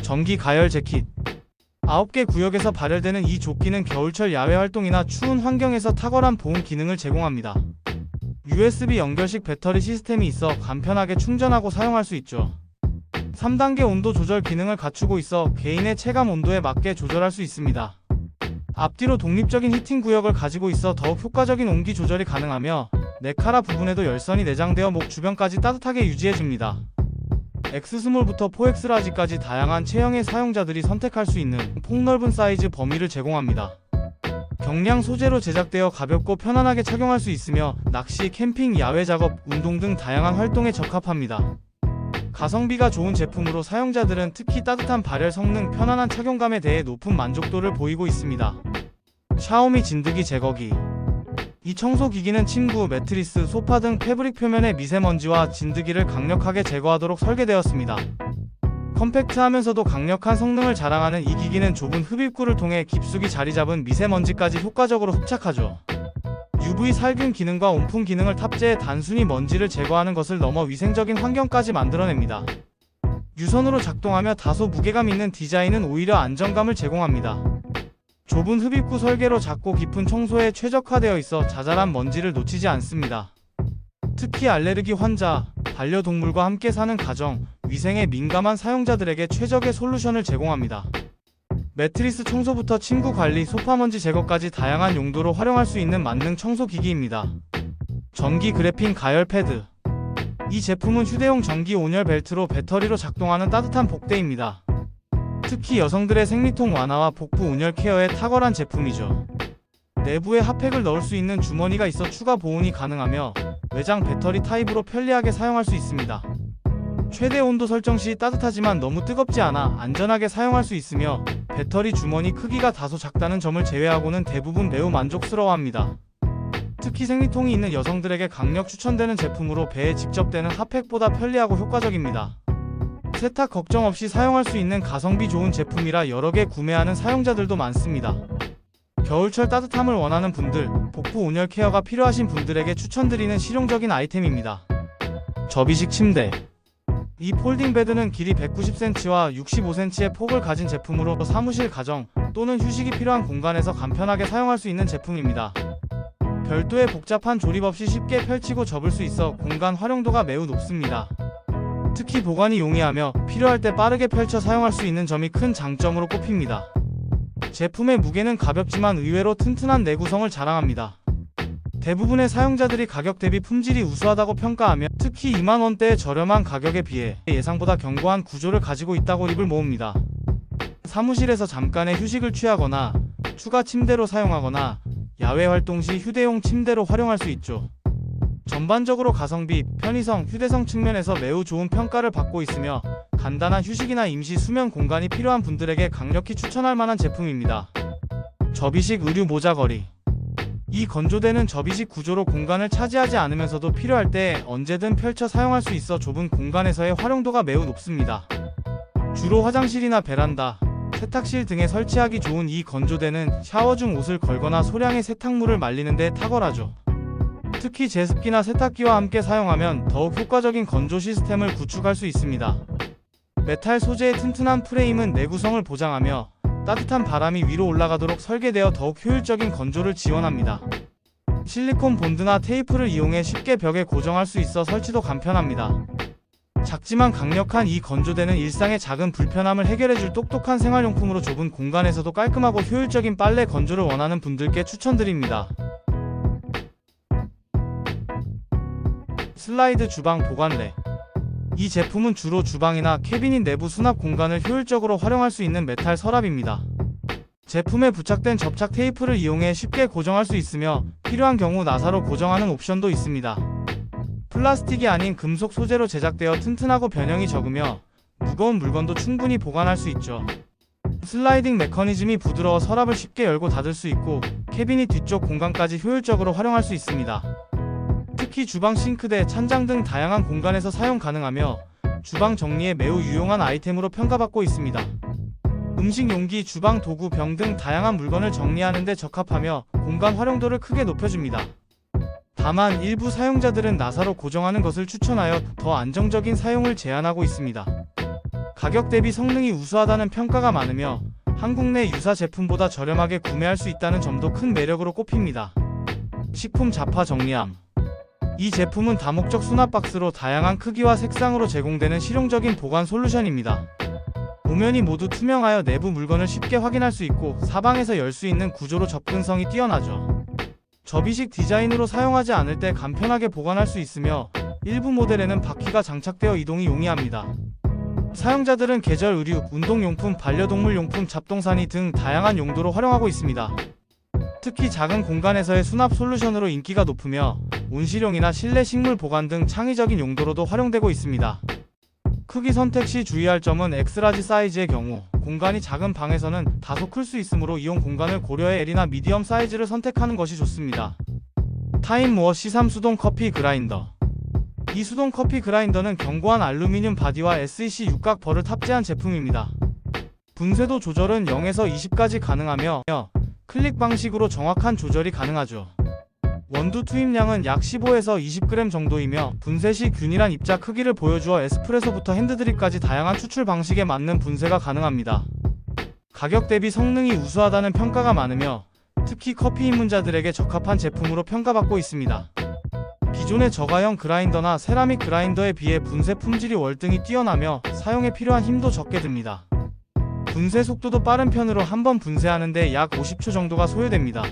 전기 가열 재킷. 9개 구역에서 발열되는 이 조끼는 겨울철 야외 활동이나 추운 환경에서 탁월한 보온 기능을 제공합니다. USB 연결식 배터리 시스템이 있어 간편하게 충전하고 사용할 수 있죠. 3단계 온도 조절 기능을 갖추고 있어 개인의 체감 온도에 맞게 조절할 수 있습니다. 앞뒤로 독립적인 히팅 구역을 가지고 있어 더욱 효과적인 온기 조절이 가능하며 네카라 부분에도 열선이 내장되어 목 주변까지 따뜻하게 유지해줍니다. X스몰부터 4X라지까지 다양한 체형의 사용자들이 선택할 수 있는 폭넓은 사이즈 범위를 제공합니다. 경량 소재로 제작되어 가볍고 편안하게 착용할 수 있으며 낚시, 캠핑, 야외 작업, 운동 등 다양한 활동에 적합합니다. 가성비가 좋은 제품으로 사용자들은 특히 따뜻한 발열 성능, 편안한 착용감에 대해 높은 만족도를 보이고 있습니다. 샤오미 진드기 제거기. 이 청소기기는 침구, 매트리스, 소파 등 패브릭 표면의 미세먼지와 진드기를 강력하게 제거하도록 설계되었습니다. 컴팩트하면서도 강력한 성능을 자랑하는 이 기기는 좁은 흡입구를 통해 깊숙이 자리잡은 미세먼지까지 효과적으로 흡착하죠. UV 살균 기능과 온풍 기능을 탑재해 단순히 먼지를 제거하는 것을 넘어 위생적인 환경까지 만들어냅니다. 유선으로 작동하며 다소 무게감 있는 디자인은 오히려 안정감을 제공합니다. 좁은 흡입구 설계로 작고 깊은 청소에 최적화되어 있어 자잘한 먼지를 놓치지 않습니다. 특히 알레르기 환자, 반려동물과 함께 사는 가정, 위생에 민감한 사용자들에게 최적의 솔루션을 제공합니다. 매트리스 청소부터 침구 관리, 소파 먼지 제거까지 다양한 용도로 활용할 수 있는 만능 청소기기입니다. 전기 그래핀 가열 패드. 이 제품은 휴대용 전기 온열 벨트로 배터리로 작동하는 따뜻한 복대입니다. 특히 여성들의 생리통 완화와 복부 온열 케어에 탁월한 제품이죠. 내부에 핫팩을 넣을 수 있는 주머니가 있어 추가 보온이 가능하며 외장 배터리 타입으로 편리하게 사용할 수 있습니다. 최대 온도 설정 시 따뜻하지만 너무 뜨겁지 않아 안전하게 사용할 수 있으며 배터리 주머니 크기가 다소 작다는 점을 제외하고는 대부분 매우 만족스러워합니다. 특히 생리통이 있는 여성들에게 강력 추천되는 제품으로 배에 직접 대는 핫팩보다 편리하고 효과적입니다. 세탁 걱정 없이 사용할 수 있는 가성비 좋은 제품이라 여러 개 구매하는 사용자들도 많습니다. 겨울철 따뜻함을 원하는 분들, 복부 온열 케어가 필요하신 분들에게 추천드리는 실용적인 아이템입니다. 접이식 침대. 이 폴딩 베드는 길이 190cm와 65cm의 폭을 가진 제품으로 사무실, 가정 또는 휴식이 필요한 공간에서 간편하게 사용할 수 있는 제품입니다. 별도의 복잡한 조립 없이 쉽게 펼치고 접을 수 있어 공간 활용도가 매우 높습니다. 특히 보관이 용이하며 필요할 때 빠르게 펼쳐 사용할 수 있는 점이 큰 장점으로 꼽힙니다. 제품의 무게는 가볍지만 의외로 튼튼한 내구성을 자랑합니다. 대부분의 사용자들이 가격 대비 품질이 우수하다고 평가하며 특히 2만원대의 저렴한 가격에 비해 예상보다 견고한 구조를 가지고 있다고 입을 모읍니다. 사무실에서 잠깐의 휴식을 취하거나 추가 침대로 사용하거나 야외 활동 시 휴대용 침대로 활용할 수 있죠. 전반적으로 가성비, 편의성, 휴대성 측면에서 매우 좋은 평가를 받고 있으며 간단한 휴식이나 임시 수면 공간이 필요한 분들에게 강력히 추천할 만한 제품입니다. 접이식 의류 모자걸이. 이 건조대는 접이식 구조로 공간을 차지하지 않으면서도 필요할 때 언제든 펼쳐 사용할 수 있어 좁은 공간에서의 활용도가 매우 높습니다. 주로 화장실이나 베란다, 세탁실 등에 설치하기 좋은 이 건조대는 샤워 중 옷을 걸거나 소량의 세탁물을 말리는 데 탁월하죠. 특히 제습기나 세탁기와 함께 사용하면 더욱 효과적인 건조 시스템을 구축할 수 있습니다. 메탈 소재의 튼튼한 프레임은 내구성을 보장하며 따뜻한 바람이 위로 올라가도록 설계되어 더욱 효율적인 건조를 지원합니다. 실리콘 본드나 테이프를 이용해 쉽게 벽에 고정할 수 있어 설치도 간편합니다. 작지만 강력한 이 건조대는 일상의 작은 불편함을 해결해줄 똑똑한 생활용품으로 좁은 공간에서도 깔끔하고 효율적인 빨래 건조를 원하는 분들께 추천드립니다. 슬라이드 주방 보관래. 이 제품은 주로 주방이나 캐비닛 내부 수납 공간을 효율적으로 활용할 수 있는 메탈 서랍입니다. 제품에 부착된 접착 테이프를 이용해 쉽게 고정할 수 있으며 필요한 경우 나사로 고정하는 옵션도 있습니다. 플라스틱이 아닌 금속 소재로 제작되어 튼튼하고 변형이 적으며 무거운 물건도 충분히 보관할 수 있죠. 슬라이딩 메커니즘이 부드러워 서랍을 쉽게 열고 닫을 수 있고 캐비닛 뒤쪽 공간까지 효율적으로 활용할 수 있습니다. 특히 주방 싱크대, 찬장 등 다양한 공간에서 사용 가능하며 주방 정리에 매우 유용한 아이템으로 평가받고 있습니다. 음식 용기, 주방 도구, 병 등 다양한 물건을 정리하는 데 적합하며 공간 활용도를 크게 높여줍니다. 다만 일부 사용자들은 나사로 고정하는 것을 추천하여 더 안정적인 사용을 제안하고 있습니다. 가격 대비 성능이 우수하다는 평가가 많으며 한국 내 유사 제품보다 저렴하게 구매할 수 있다는 점도 큰 매력으로 꼽힙니다. 식품 잡화 정리함. 이 제품은 다목적 수납 박스로 다양한 크기와 색상으로 제공되는 실용적인 보관 솔루션입니다. 도면이 모두 투명하여 내부 물건을 쉽게 확인할 수 있고 사방에서 열 수 있는 구조로 접근성이 뛰어나죠. 접이식 디자인으로 사용하지 않을 때 간편하게 보관할 수 있으며 일부 모델에는 바퀴가 장착되어 이동이 용이합니다. 사용자들은 계절 의류, 운동용품, 반려동물 용품, 잡동사니 등 다양한 용도로 활용하고 있습니다. 특히 작은 공간에서의 수납 솔루션으로 인기가 높으며 온실용이나 실내 식물 보관 등 창의적인 용도로도 활용되고 있습니다. 크기 선택 시 주의할 점은 엑스라지 사이즈의 경우 공간이 작은 방에서는 다소 클 수 있으므로 이용 공간을 고려해 L이나 미디엄 사이즈를 선택하는 것이 좋습니다. 타임모어 C3 수동 커피 그라인더. 이 수동 커피 그라인더는 견고한 알루미늄 바디와 SEC 육각 벌을 탑재한 제품입니다. 분쇄도 조절은 0에서 20까지 가능하며 클릭 방식으로 정확한 조절이 가능하죠. 원두 투입량은 약 15에서 20g 정도이며 분쇄 시 균일한 입자 크기를 보여주어 에스프레소부터 핸드드립까지 다양한 추출 방식에 맞는 분쇄가 가능합니다. 가격 대비 성능이 우수하다는 평가가 많으며 특히 커피 입문자들에게 적합한 제품으로 평가받고 있습니다. 기존의 저가형 그라인더나 세라믹 그라인더에 비해 분쇄 품질이 월등히 뛰어나며 사용에 필요한 힘도 적게 듭니다. 분쇄 속도도 빠른 편으로 한번 분쇄하는데 약 50초 정도가 소요됩니다.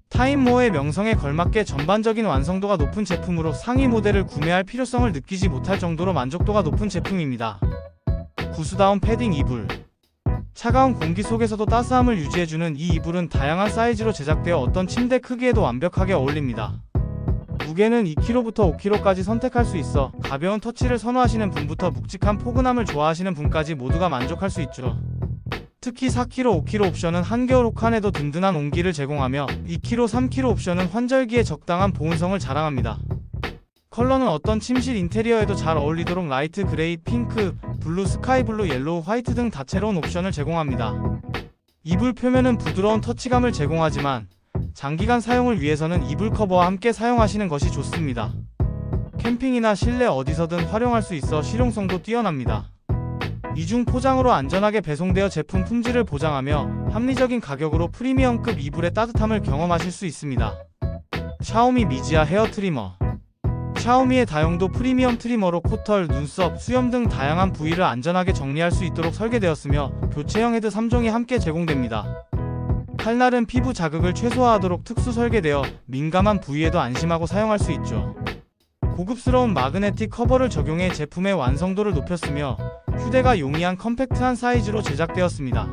타임모어의 명성에 걸맞게 전반적인 완성도가 높은 제품으로 상위 모델을 구매할 필요성을 느끼지 못할 정도로 만족도가 높은 제품입니다. 구스다운 패딩 이불. 차가운 공기 속에서도 따스함을 유지해주는 이 이불은 다양한 사이즈로 제작되어 어떤 침대 크기에도 완벽하게 어울립니다. 무게는 2kg부터 5kg까지 선택할 수 있어 가벼운 터치를 선호하시는 분부터 묵직한 포근함을 좋아하시는 분까지 모두가 만족할 수 있죠. 특히 4kg, 5kg 옵션은 한겨울 혹한에도 든든한 온기를 제공하며 2kg, 3kg 옵션은 환절기에 적당한 보온성을 자랑합니다. 컬러는 어떤 침실 인테리어에도 잘 어울리도록 라이트 그레이, 핑크, 블루, 스카이블루, 옐로우, 화이트 등 다채로운 옵션을 제공합니다. 이불 표면은 부드러운 터치감을 제공하지만 장기간 사용을 위해서는 이불 커버와 함께 사용하시는 것이 좋습니다. 캠핑이나 실내 어디서든 활용할 수 있어 실용성도 뛰어납니다. 이중 포장으로 안전하게 배송되어 제품 품질을 보장하며 합리적인 가격으로 프리미엄급 이불의 따뜻함을 경험하실 수 있습니다. 샤오미 미지아 헤어 트리머. 샤오미의 다용도 프리미엄 트리머로 코털, 눈썹, 수염 등 다양한 부위를 안전하게 정리할 수 있도록 설계되었으며 교체형 헤드 3종이 함께 제공됩니다. 칼날은 피부 자극을 최소화하도록 특수 설계되어 민감한 부위에도 안심하고 사용할 수 있죠. 고급스러운 마그네틱 커버를 적용해 제품의 완성도를 높였으며 휴대가 용이한 컴팩트한 사이즈로 제작되었습니다.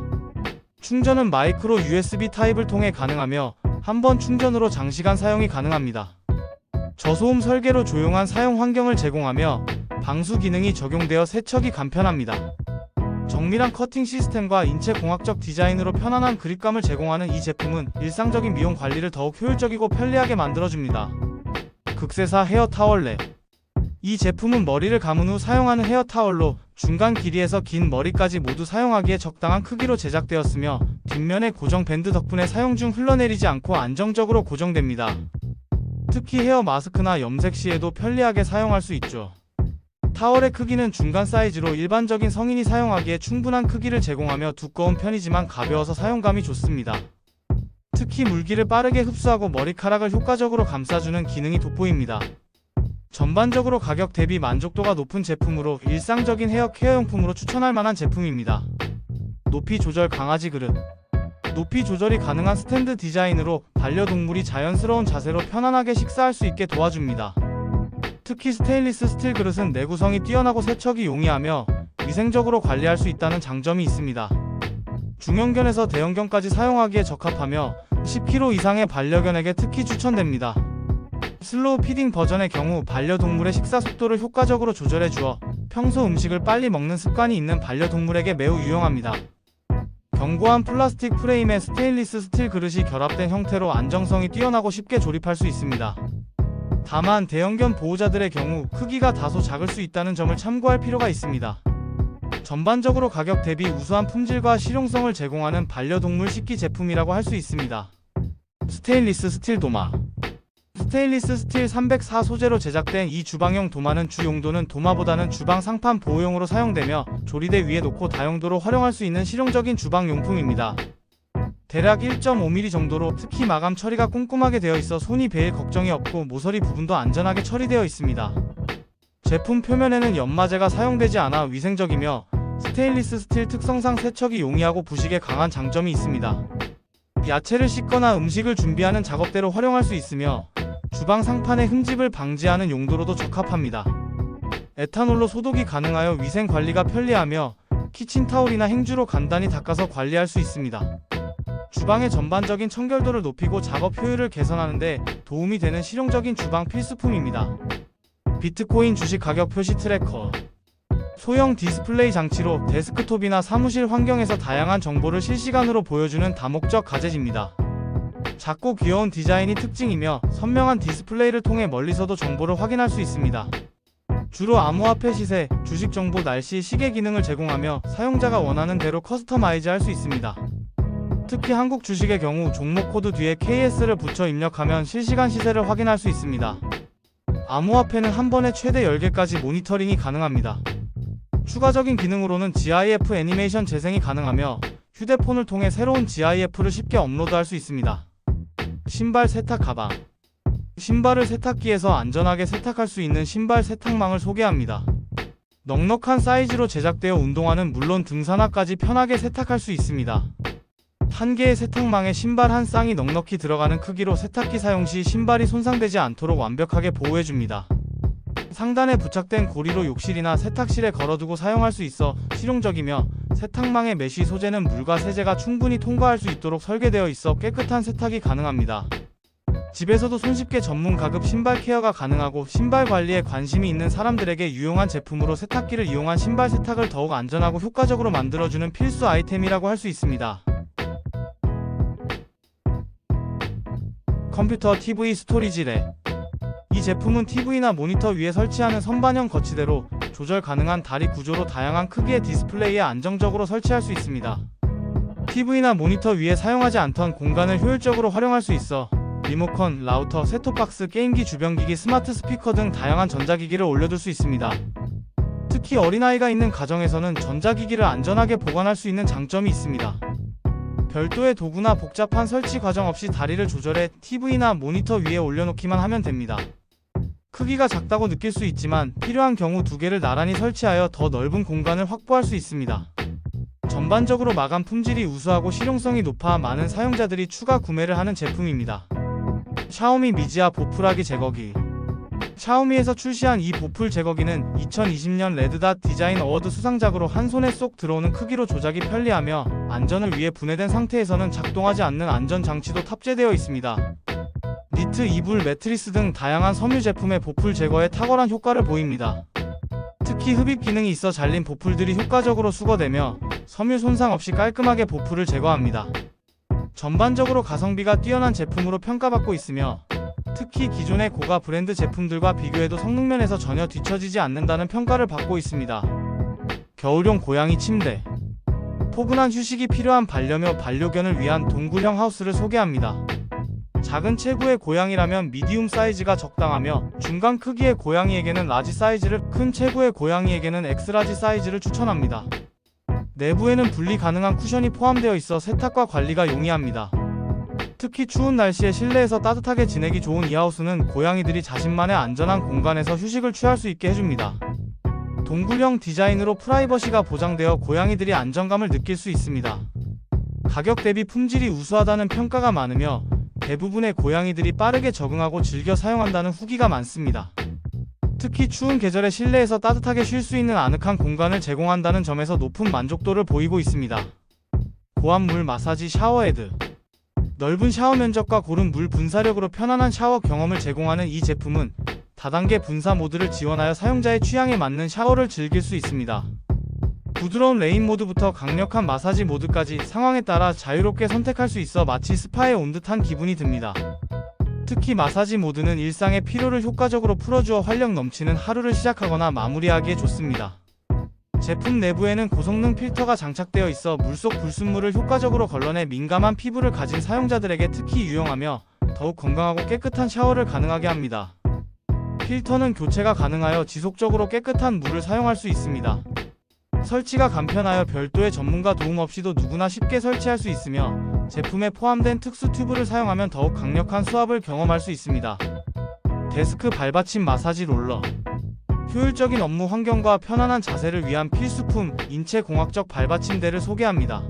충전은 마이크로 USB 타입을 통해 가능하며 한번 충전으로 장시간 사용이 가능합니다. 저소음 설계로 조용한 사용 환경을 제공하며 방수 기능이 적용되어 세척이 간편합니다. 정밀한 커팅 시스템과 인체공학적 디자인으로 편안한 그립감을 제공하는 이 제품은 일상적인 미용 관리를 더욱 효율적이고 편리하게 만들어줍니다. 극세사 헤어 타월랩. 이 제품은 머리를 감은 후 사용하는 헤어 타월로 중간 길이에서 긴 머리까지 모두 사용하기에 적당한 크기로 제작되었으며 뒷면의 고정 밴드 덕분에 사용 중 흘러내리지 않고 안정적으로 고정됩니다. 특히 헤어 마스크나 염색 시에도 편리하게 사용할 수 있죠. 타월의 크기는 중간 사이즈로 일반적인 성인이 사용하기에 충분한 크기를 제공하며 두꺼운 편이지만 가벼워서 사용감이 좋습니다. 특히 물기를 빠르게 흡수하고 머리카락을 효과적으로 감싸주는 기능이 돋보입니다. 전반적으로 가격 대비 만족도가 높은 제품으로 일상적인 헤어 케어용품으로 추천할 만한 제품입니다. 높이 조절 강아지 그릇. 높이 조절이 가능한 스탠드 디자인으로 반려동물이 자연스러운 자세로 편안하게 식사할 수 있게 도와줍니다. 특히 스테인리스 스틸 그릇은 내구성이 뛰어나고 세척이 용이하며 위생적으로 관리할 수 있다는 장점이 있습니다. 중형견에서 대형견까지 사용하기에 적합하며 10kg 이상의 반려견에게 특히 추천됩니다. 슬로우 피딩 버전의 경우 반려동물의 식사 속도를 효과적으로 조절해 주어 평소 음식을 빨리 먹는 습관이 있는 반려동물에게 매우 유용합니다. 견고한 플라스틱 프레임에 스테인리스 스틸 그릇이 결합된 형태로 안정성이 뛰어나고 쉽게 조립할 수 있습니다. 다만 대형견 보호자들의 경우 크기가 다소 작을 수 있다는 점을 참고할 필요가 있습니다. 전반적으로 가격 대비 우수한 품질과 실용성을 제공하는 반려동물 식기 제품이라고 할 수 있습니다. 스테인리스 스틸 도마. 스테인리스 스틸 304 소재로 제작된 이 주방용 도마는 주 용도는 도마보다는 주방 상판 보호용으로 사용되며 조리대 위에 놓고 다용도로 활용할 수 있는 실용적인 주방 용품입니다. 대략 1.5mm 정도로 특히 마감 처리가 꼼꼼하게 되어 있어 손이 베일 걱정이 없고 모서리 부분도 안전하게 처리되어 있습니다. 제품 표면에는 연마제가 사용되지 않아 위생적이며 스테인리스 스틸 특성상 세척이 용이하고 부식에 강한 장점이 있습니다. 야채를 씻거나 음식을 준비하는 작업대로 활용할 수 있으며 주방 상판의 흠집을 방지하는 용도로도 적합합니다. 에탄올로 소독이 가능하여 위생 관리가 편리하며 키친타올이나 행주로 간단히 닦아서 관리할 수 있습니다. 주방의 전반적인 청결도를 높이고 작업 효율을 개선하는 데 도움이 되는 실용적인 주방 필수품입니다. 비트코인 주식 가격 표시 트래커. 소형 디스플레이 장치로 데스크톱이나 사무실 환경에서 다양한 정보를 실시간으로 보여주는 다목적 가젯입니다. 작고 귀여운 디자인이 특징이며 선명한 디스플레이를 통해 멀리서도 정보를 확인할 수 있습니다. 주로 암호화폐 시세, 주식 정보, 날씨, 시계 기능을 제공하며 사용자가 원하는 대로 커스터마이즈 할 수 있습니다. 특히 한국 주식의 경우 종목 코드 뒤에 KS를 붙여 입력하면 실시간 시세를 확인할 수 있습니다. 암호화폐는 한 번에 최대 10개까지 모니터링이 가능합니다. 추가적인 기능으로는 GIF 애니메이션 재생이 가능하며 휴대폰을 통해 새로운 GIF를 쉽게 업로드할 수 있습니다. 신발 세탁 가방. 신발을 세탁기에서 안전하게 세탁할 수 있는 신발 세탁망을 소개합니다. 넉넉한 사이즈로 제작되어 운동화는 물론 등산화까지 편하게 세탁할 수 있습니다. 한 개의 세탁망에 신발 한 쌍이 넉넉히 들어가는 크기로 세탁기 사용 시 신발이 손상되지 않도록 완벽하게 보호해줍니다. 상단에 부착된 고리로 욕실이나 세탁실에 걸어두고 사용할 수 있어 실용적이며 세탁망의 메쉬 소재는 물과 세제가 충분히 통과할 수 있도록 설계되어 있어 깨끗한 세탁이 가능합니다. 집에서도 손쉽게 전문 가급 신발 케어가 가능하고 신발 관리에 관심이 있는 사람들에게 유용한 제품으로 세탁기를 이용한 신발 세탁을 더욱 안전하고 효과적으로 만들어주는 필수 아이템이라고 할 수 있습니다. 컴퓨터 TV 스토리지 랙. 이 제품은 TV나 모니터 위에 설치하는 선반형 거치대로 조절 가능한 다리 구조로 다양한 크기의 디스플레이에 안정적으로 설치할 수 있습니다. TV나 모니터 위에 사용하지 않던 공간을 효율적으로 활용할 수 있어 리모컨, 라우터, 셋톱박스, 게임기, 주변기기, 스마트 스피커 등 다양한 전자기기를 올려둘 수 있습니다. 특히 어린아이가 있는 가정에서는 전자기기를 안전하게 보관할 수 있는 장점이 있습니다. 별도의 도구나 복잡한 설치 과정 없이 다리를 조절해 TV나 모니터 위에 올려놓기만 하면 됩니다. 크기가 작다고 느낄 수 있지만 필요한 경우 두 개를 나란히 설치하여 더 넓은 공간을 확보할 수 있습니다. 전반적으로 마감 품질이 우수하고 실용성이 높아 많은 사용자들이 추가 구매를 하는 제품입니다. 샤오미 미지아 보풀하기 제거기. 샤오미에서 출시한 이 보풀 제거기는 2020년 레드닷 디자인 어워드 수상작으로 한 손에 쏙 들어오는 크기로 조작이 편리하며 안전을 위해 분해된 상태에서는 작동하지 않는 안전장치도 탑재되어 있습니다. 니트, 이불, 매트리스 등 다양한 섬유 제품의 보풀 제거에 탁월한 효과를 보입니다. 특히 흡입 기능이 있어 잘린 보풀들이 효과적으로 수거되며 섬유 손상 없이 깔끔하게 보풀을 제거합니다. 전반적으로 가성비가 뛰어난 제품으로 평가받고 있으며 특히 기존의 고가 브랜드 제품들과 비교해도 성능 면에서 전혀 뒤처지지 않는다는 평가를 받고 있습니다. 겨울용 고양이 침대. 포근한 휴식이 필요한 반려묘 반려견을 위한 동굴형 하우스를 소개합니다. 작은 체구의 고양이라면 미디움 사이즈가 적당하며 중간 크기의 고양이에게는 라지 사이즈를, 큰 체구의 고양이에게는 엑스라지 사이즈를 추천합니다. 내부에는 분리 가능한 쿠션이 포함되어 있어 세탁과 관리가 용이합니다. 특히 추운 날씨에 실내에서 따뜻하게 지내기 좋은 이 하우스는 고양이들이 자신만의 안전한 공간에서 휴식을 취할 수 있게 해줍니다. 동굴형 디자인으로 프라이버시가 보장되어 고양이들이 안정감을 느낄 수 있습니다. 가격 대비 품질이 우수하다는 평가가 많으며 대부분의 고양이들이 빠르게 적응하고 즐겨 사용한다는 후기가 많습니다. 특히 추운 계절에 실내에서 따뜻하게 쉴 수 있는 아늑한 공간을 제공한다는 점에서 높은 만족도를 보이고 있습니다. 고압물 마사지 샤워헤드. 넓은 샤워 면적과 고른 물 분사력으로 편안한 샤워 경험을 제공하는 이 제품은 다단계 분사 모드를 지원하여 사용자의 취향에 맞는 샤워를 즐길 수 있습니다. 부드러운 레인 모드부터 강력한 마사지 모드까지 상황에 따라 자유롭게 선택할 수 있어 마치 스파에 온 듯한 기분이 듭니다. 특히 마사지 모드는 일상의 피로를 효과적으로 풀어주어 활력 넘치는 하루를 시작하거나 마무리하기에 좋습니다. 제품 내부에는 고성능 필터가 장착되어 있어 물속 불순물을 효과적으로 걸러내 민감한 피부를 가진 사용자들에게 특히 유용하며 더욱 건강하고 깨끗한 샤워를 가능하게 합니다. 필터는 교체가 가능하여 지속적으로 깨끗한 물을 사용할 수 있습니다. 설치가 간편하여 별도의 전문가 도움 없이도 누구나 쉽게 설치할 수 있으며 제품에 포함된 특수 튜브를 사용하면 더욱 강력한 수압을 경험할 수 있습니다. 데스크 발받침 마사지 롤러. 효율적인 업무 환경과 편안한 자세를 위한 필수품 인체공학적 발받침대를 소개합니다.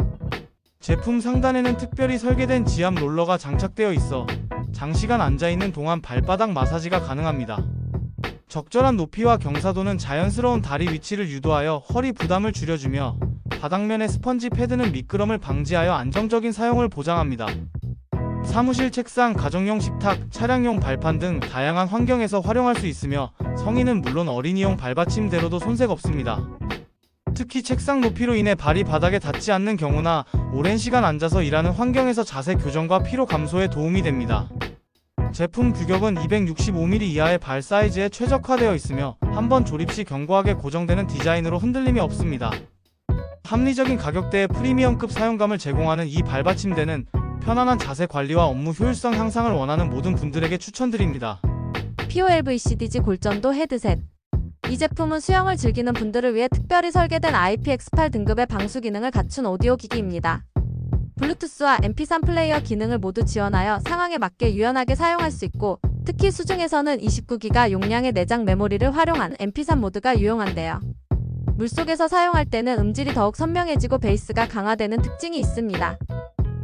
제품 상단에는 특별히 설계된 지압 롤러가 장착되어 있어 장시간 앉아있는 동안 발바닥 마사지가 가능합니다. 적절한 높이와 경사도는 자연스러운 다리 위치를 유도하여 허리 부담을 줄여주며 바닥면의 스펀지 패드는 미끄럼을 방지하여 안정적인 사용을 보장합니다. 사무실 책상, 가정용 식탁, 차량용 발판 등 다양한 환경에서 활용할 수 있으며 성인은 물론 어린이용 발받침대로도 손색 없습니다. 특히 책상 높이로 인해 발이 바닥에 닿지 않는 경우나 오랜 시간 앉아서 일하는 환경에서 자세 교정과 피로 감소에 도움이 됩니다. 제품 규격은 265mm 이하의 발 사이즈에 최적화되어 있으며 한번 조립 시 견고하게 고정되는 디자인으로 흔들림이 없습니다. 합리적인 가격대의 프리미엄급 사용감을 제공하는 이 발받침대는 편안한 자세 관리와 업무 효율성 향상을 원하는 모든 분들에게 추천드립니다. POLVCDG 골전도 헤드셋. 이 제품은 수영을 즐기는 분들을 위해 특별히 설계된 IPX8 등급의 방수 기능을 갖춘 오디오 기기입니다. 블루투스와 MP3 플레이어 기능을 모두 지원하여 상황에 맞게 유연하게 사용할 수 있고, 특히 수중에서는 29기가 용량의 내장 메모리를 활용한 MP3 모드가 유용한데요. 물속에서 사용할 때는 음질이 더욱 선명해지고 베이스가 강화되는 특징이 있습니다.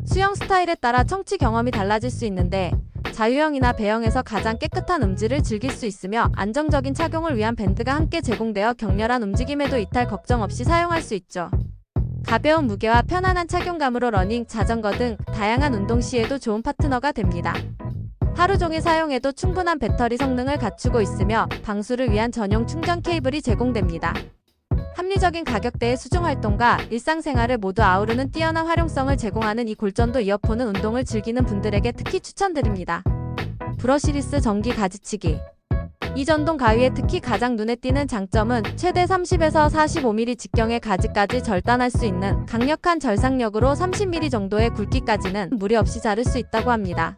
수영 스타일에 따라 청취 경험이 달라질 수 있는데 자유형이나 배영에서 가장 깨끗한 음질을 즐길 수 있으며 안정적인 착용을 위한 밴드가 함께 제공되어 격렬한 움직임에도 이탈 걱정 없이 사용할 수 있죠. 가벼운 무게와 편안한 착용감으로 러닝, 자전거 등 다양한 운동 시에도 좋은 파트너가 됩니다. 하루 종일 사용해도 충분한 배터리 성능을 갖추고 있으며 방수를 위한 전용 충전 케이블이 제공됩니다. 합리적인 가격대의 수중 활동과 일상생활을 모두 아우르는 뛰어난 활용성을 제공하는 이 골전도 이어폰은 운동을 즐기는 분들에게 특히 추천드립니다. 브러시리스 전기 가지치기. 이 전동 가위의 특히 가장 눈에 띄는 장점은 최대 30에서 45mm 직경의 가지까지 절단할 수 있는 강력한 절삭력으로 30mm 정도의 굵기까지는 무리 없이 자를 수 있다고 합니다.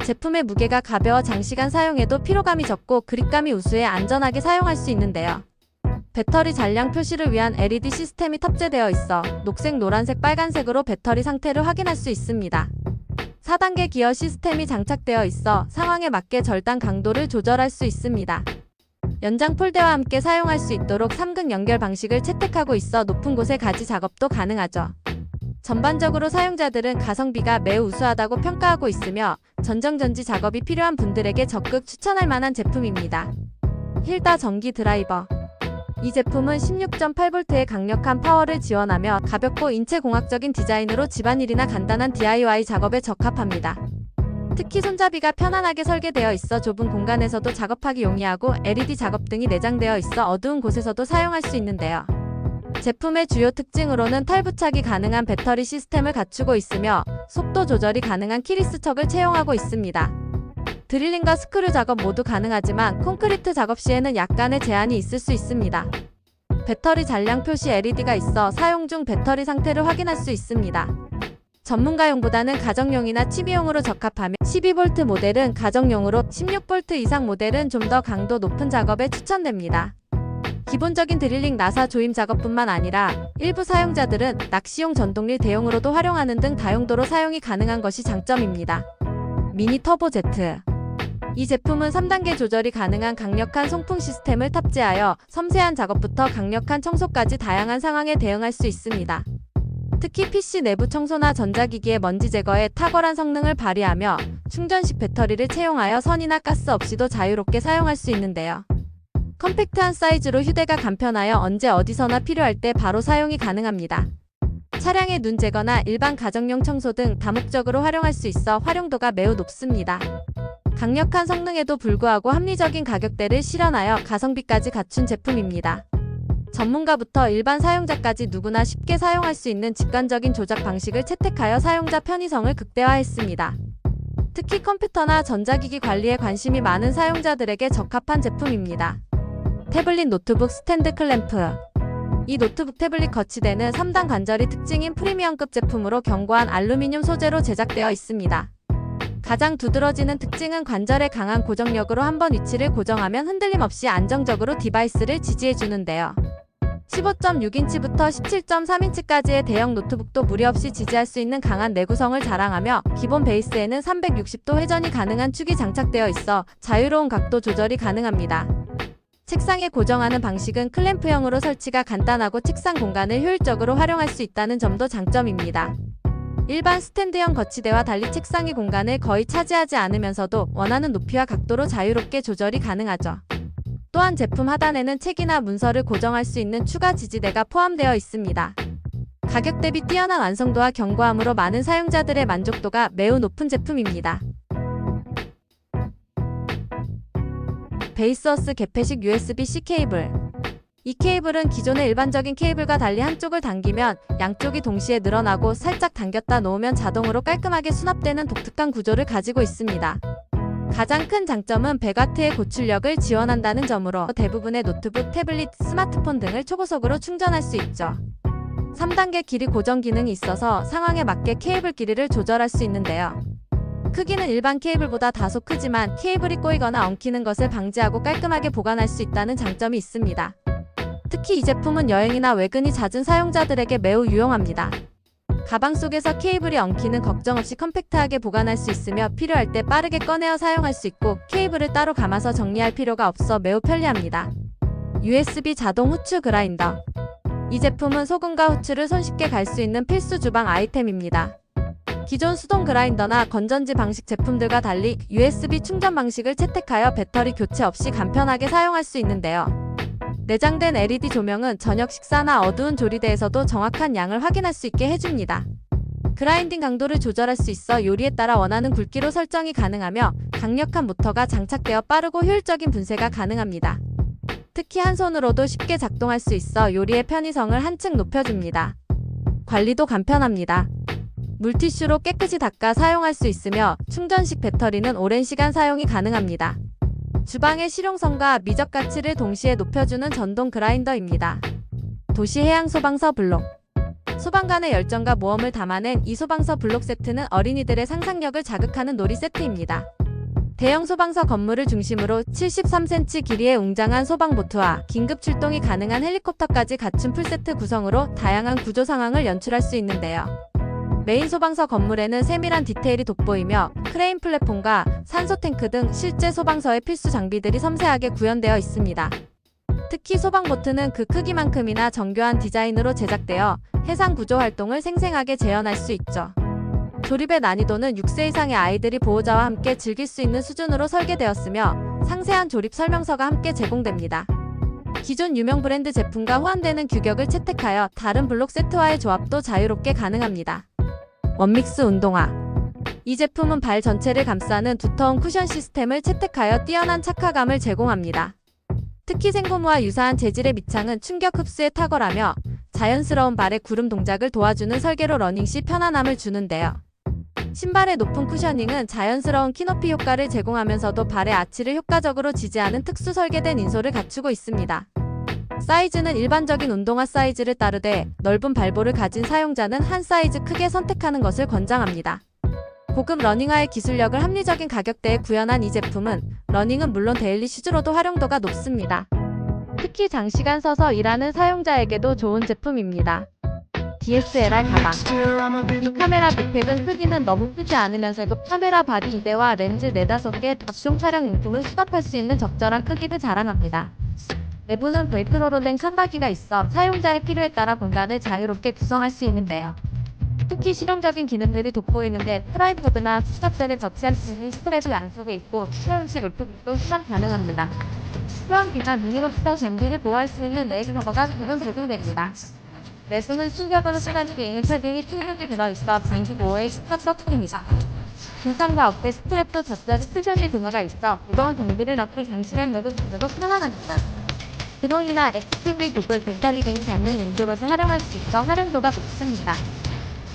제품의 무게가 가벼워 장시간 사용해도 피로감이 적고 그립감이 우수해 안전하게 사용할 수 있는데요. 배터리 잔량 표시를 위한 LED 시스템이 탑재되어 있어 녹색, 노란색, 빨간색으로 배터리 상태를 확인할 수 있습니다. 4단계 기어 시스템이 장착되어 있어 상황에 맞게 절단 강도를 조절할 수 있습니다. 연장 폴대와 함께 사용할 수 있도록 3근 연결 방식을 채택하고 있어 높은 곳의 가지 작업도 가능하죠. 전반적으로 사용자들은 가성비가 매우 우수하다고 평가하고 있으며 전정전지 작업이 필요한 분들에게 적극 추천할 만한 제품입니다. 힐다 전기 드라이버. 이 제품은 16.8V의 강력한 파워를 지원하며 가볍고 인체공학적인 디자인으로 집안일이나 간단한 DIY 작업에 적합합니다. 특히 손잡이가 편안하게 설계되어 있어 좁은 공간에서도 작업하기 용이하고 LED 작업 등이 내장되어 있어 어두운 곳에서도 사용할 수 있는데요. 제품의 주요 특징으로는 탈부착이 가능한 배터리 시스템을 갖추고 있으며 속도 조절이 가능한 키리스척을 채용하고 있습니다. 드릴링과 스크류 작업 모두 가능하지만 콘크리트 작업 시에는 약간의 제한이 있을 수 있습니다. 배터리 잔량 표시 LED가 있어 사용 중 배터리 상태를 확인할 수 있습니다. 전문가용보다는 가정용이나 취미용으로 적합하며 12V 모델은 가정용으로 16V 이상 모델은 좀 더 강도 높은 작업에 추천됩니다. 기본적인 드릴링 나사 조임 작업뿐만 아니라 일부 사용자들은 낚시용 전동릴 대용으로도 활용하는 등 다용도로 사용이 가능한 것이 장점입니다. 미니 터보 제트. 이 제품은 3단계 조절이 가능한 강력한 송풍 시스템을 탑재하여 섬세한 작업부터 강력한 청소까지 다양한 상황에 대응할 수 있습니다. 특히 PC 내부 청소나 전자기기의 먼지 제거에 탁월한 성능을 발휘하며 충전식 배터리를 채용하여 선이나 가스 없이도 자유롭게 사용할 수 있는데요. 컴팩트한 사이즈로 휴대가 간편하여 언제 어디서나 필요할 때 바로 사용이 가능합니다. 차량의 눈 제거나 일반 가정용 청소 등 다목적으로 활용할 수 있어 활용도가 매우 높습니다. 강력한 성능에도 불구하고 합리적인 가격대를 실현하여 가성비까지 갖춘 제품입니다. 전문가부터 일반 사용자까지 누구나 쉽게 사용할 수 있는 직관적인 조작 방식을 채택하여 사용자 편의성을 극대화했습니다. 특히 컴퓨터나 전자기기 관리에 관심이 많은 사용자들에게 적합한 제품입니다. 태블릿 노트북 스탠드 클램프. 이 노트북 태블릿 거치대는 3단 관절이 특징인 프리미엄급 제품으로 견고한 알루미늄 소재로 제작되어 있습니다. 가장 두드러지는 특징은 관절의 강한 고정력으로 한번 위치를 고정하면 흔들림 없이 안정적으로 디바이스를 지지해주는데요. 15.6인치부터 17.3인치까지의 대형 노트북도 무리 없이 지지할 수 있는 강한 내구성을 자랑하며 기본 베이스에는 360도 회전이 가능한 축이 장착되어 있어 자유로운 각도 조절이 가능합니다. 책상에 고정하는 방식은 클램프형으로 설치가 간단하고 책상 공간을 효율적으로 활용할 수 있다는 점도 장점입니다. 일반 스탠드형 거치대와 달리 책상의 공간을 거의 차지하지 않으면서도 원하는 높이와 각도로 자유롭게 조절이 가능하죠. 또한 제품 하단에는 책이나 문서를 고정할 수 있는 추가 지지대가 포함되어 있습니다. 가격 대비 뛰어난 완성도와 견고함으로 많은 사용자들의 만족도가 매우 높은 제품입니다. 베이스어스 개폐식 USB-C 케이블. 이 케이블은 기존의 일반적인 케이블과 달리 한쪽을 당기면 양쪽이 동시에 늘어나고 살짝 당겼다 놓으면 자동으로 깔끔하게 수납되는 독특한 구조를 가지고 있습니다. 가장 큰 장점은 100W의 고출력을 지원한다는 점으로 대부분의 노트북, 태블릿, 스마트폰 등을 초고속으로 충전할 수 있죠. 3단계 길이 고정 기능이 있어서 상황에 맞게 케이블 길이를 조절할 수 있는데요. 크기는 일반 케이블보다 다소 크지만 케이블이 꼬이거나 엉키는 것을 방지하고 깔끔하게 보관할 수 있다는 장점이 있습니다. 특히 이 제품은 여행이나 외근이 잦은 사용자들에게 매우 유용합니다. 가방 속에서 케이블이 엉키는 걱정 없이 컴팩트하게 보관할 수 있으며 필요할 때 빠르게 꺼내어 사용할 수 있고 케이블을 따로 감아서 정리할 필요가 없어 매우 편리합니다. USB 자동 후추 그라인더. 이 제품은 소금과 후추를 손쉽게 갈 수 있는 필수 주방 아이템입니다. 기존 수동 그라인더나 건전지 방식 제품들과 달리 USB 충전 방식을 채택하여 배터리 교체 없이 간편하게 사용할 수 있는데요. 내장된 LED 조명은 저녁 식사나 어두운 조리대에서도 정확한 양을 확인할 수 있게 해줍니다. 그라인딩 강도를 조절할 수 있어 요리에 따라 원하는 굵기로 설정이 가능하며 강력한 모터가 장착되어 빠르고 효율적인 분쇄가 가능합니다. 특히 한 손으로도 쉽게 작동할 수 있어 요리의 편의성을 한층 높여줍니다. 관리도 간편합니다. 물티슈로 깨끗이 닦아 사용할 수 있으며 충전식 배터리는 오랜 시간 사용이 가능합니다. 주방의 실용성과 미적 가치를 동시에 높여주는 전동 그라인더입니다. 도시 해양 소방서 블록. 소방관의 열정과 모험을 담아낸 이 소방서 블록 세트는 어린이들의 상상력을 자극하는 놀이 세트입니다. 대형 소방서 건물을 중심으로 73cm 길이의 웅장한 소방보트와 긴급 출동이 가능한 헬리콥터까지 갖춘 풀세트 구성으로 다양한 구조 상황을 연출할 수 있는데요. 메인 소방서 건물에는 세밀한 디테일이 돋보이며 크레인 플랫폼과 산소 탱크 등 실제 소방서의 필수 장비들이 섬세하게 구현되어 있습니다. 특히 소방보트는 그 크기만큼이나 정교한 디자인으로 제작되어 해상 구조 활동을 생생하게 재현할 수 있죠. 조립의 난이도는 6세 이상의 아이들이 보호자와 함께 즐길 수 있는 수준으로 설계되었으며 상세한 조립 설명서가 함께 제공됩니다. 기존 유명 브랜드 제품과 호환되는 규격을 채택하여 다른 블록 세트와의 조합도 자유롭게 가능합니다. 원믹스 운동화. 이 제품은 발 전체를 감싸는 두터운 쿠션 시스템을 채택하여 뛰어난 착화감을 제공합니다. 특히 생고무와 유사한 재질의 밑창은 충격 흡수에 탁월하며 자연스러운 발의 구름 동작을 도와주는 설계로 러닝 시 편안함을 주는데요. 신발의 높은 쿠셔닝은 자연스러운 키높이 효과를 제공하면서도 발의 아치를 효과적으로 지지하는 특수 설계된 인솔을 갖추고 있습니다. 사이즈는 일반적인 운동화 사이즈를 따르되 넓은 발볼을 가진 사용자는 한 사이즈 크게 선택하는 것을 권장합니다. 고급 러닝화의 기술력을 합리적인 가격대에 구현한 이 제품은 러닝은 물론 데일리 슈즈로도 활용도가 높습니다. 특히 장시간 서서 일하는 사용자에게도 좋은 제품입니다. DSLR 가방. 이 카메라 빅팩은 크기는 너무 크지 않으면서도 카메라 바디 2대와 렌즈 4-5개 각종 촬영 용품을 수납할 수 있는 적절한 크기를 자랑합니다. 내부는 벨크로로 된 칸막이가 있어 사용자의 필요에 따라 공간을 자유롭게 구성할 수 있는데요. 특히 실용적인 기능들이 돋보이는데 트라이포드나 수납대를 접시할 수 있는 스트랩이 안쪽에 있고 수영식 노트북도 수납 가능합니다. 수영 기간 미니로스터 잼비를 보호할 수 있는 레이저 커버가 기본 제공됩니다. 내수는 충격으로 쏟아지는 게임 패딩이 충격이 들어있어 방지 보호의 스탑 서클입니다. 중상과 어깨 스트랩도 젖자리 스션이 등화가 있어 무거운 장비를 넣고 장시간 내도 들고 편안합니다. 드론이나 XTV 구글 벤탈리 등이 잡는 용도로서 활용할 수 있어 활용도가 높습니다.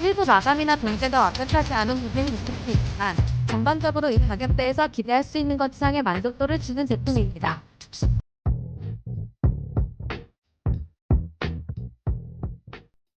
일부 마감이나 변제가 완벽하지 않은 부분이 있을 수 있지만 전반적으로 이 가격대에서 기대할 수 있는 것 이상의 만족도를 주는 제품입니다.